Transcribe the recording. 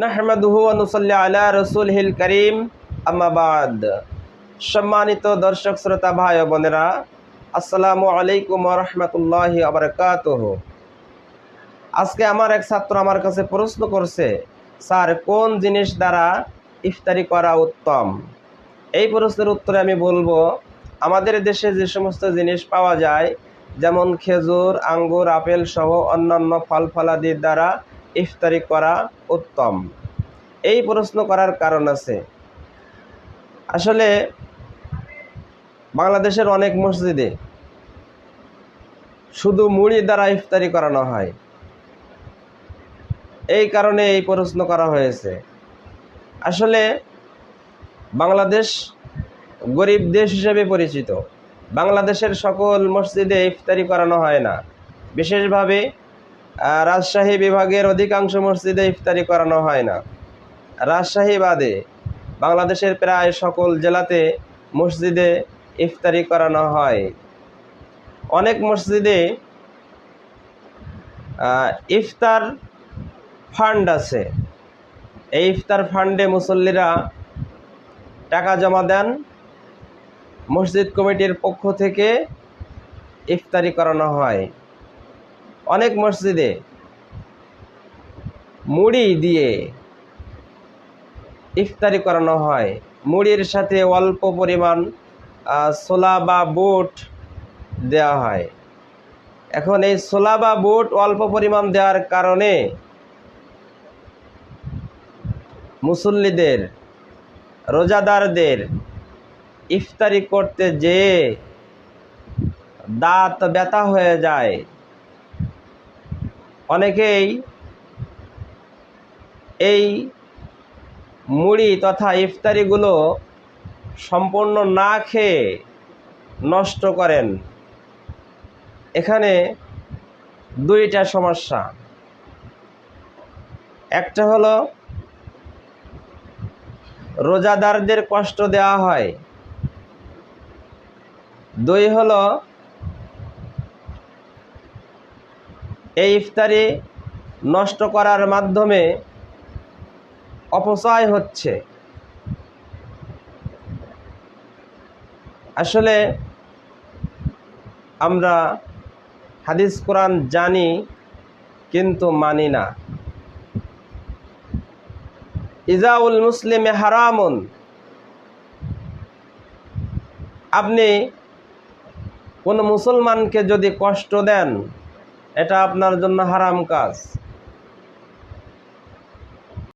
নাহমাদুহু ওয়া নুসাল্লি আলা রাসূলিল কারীম আম্মা বাদ। সম্মানিত দর্শক শ্রোতা ভাই ও বোনেরা, আসসালামু আলাইকুম ওয়া রাহমাতুল্লাহি ওয়া বারাকাতুহু। আজকে আমার এক ছাত্র আমার কাছে প্রশ্ন করছে, স্যার কোন জিনিস দ্বারা ইফতারি করা উত্তম? এই প্রশ্নের উত্তরে আমি বলবো, আমাদের দেশে যে সমস্ত জিনিস পাওয়া যায়, যেমন খেজুর, আঙ্গুর, আপেল সহ অন্যান্য ফল ফলাদির দ্বারা ইফতারি করা উত্তম। এই প্রশ্ন করার কারণ আছে। আসলে বাংলাদেশের অনেক মসজিদে শুধু মুড়ি দ্বারা ইফতারি করানো হয়, এই কারণে এই প্রশ্ন করা হয়েছে। আসলে বাংলাদেশ গরিব দেশ হিসেবে পরিচিত। বাংলাদেশের সকল মসজিদে ইফতারি করানো হয় না। বিশেষভাবে রাজশাহী বিভাগের অধিকাংশ মসজিদে ইফতারি করানো হয় না। রাজশাহী বাদে বাংলাদেশের প্রায় সকল জেলাতে মসজিদে ইফতারি করানো হয়। অনেক মসজিদে ইফতার ফান্ড আছে। এই ইফতার ফান্ডে মুসল্লিরা টাকা জমা দেন, মসজিদ কমিটির পক্ষ থেকে ইফতারি করানো হয়। অনেক মসজিদে মুড়ি দিয়ে ইফতারি করানো হয়। মুড়ির সাথে অল্প পরিমাণ ছোলা বা বুট দেওয়া হয়। এখন এই ছোলা বা বুট অল্প পরিমাণ দেওয়ার কারণে মুসল্লিদের, রোজাদারদের ইফতারি করতে যেয়ে দাঁত ব্যথা হয়ে যায়। অনেকেই এই মুড়ি তথা ইফতারিগুলো সম্পূর্ণ না খেয়ে নষ্ট করেন। এখানে দুইটা সমস্যা। একটা হলো রোজাদারদের কষ্ট দেওয়া হয়, দুই হলো এই ইফতারি নষ্ট করার মাধ্যমে অপচয় হচ্ছে। আসলে আমরা হাদিস কোরআন জানি কিন্তু মানি না। ইজাউল মুসলিমে হারামুন, আপনি কোনো মুসলমানকে যদি কষ্ট দেন, এটা আপনার জন্য হারাম কাজ।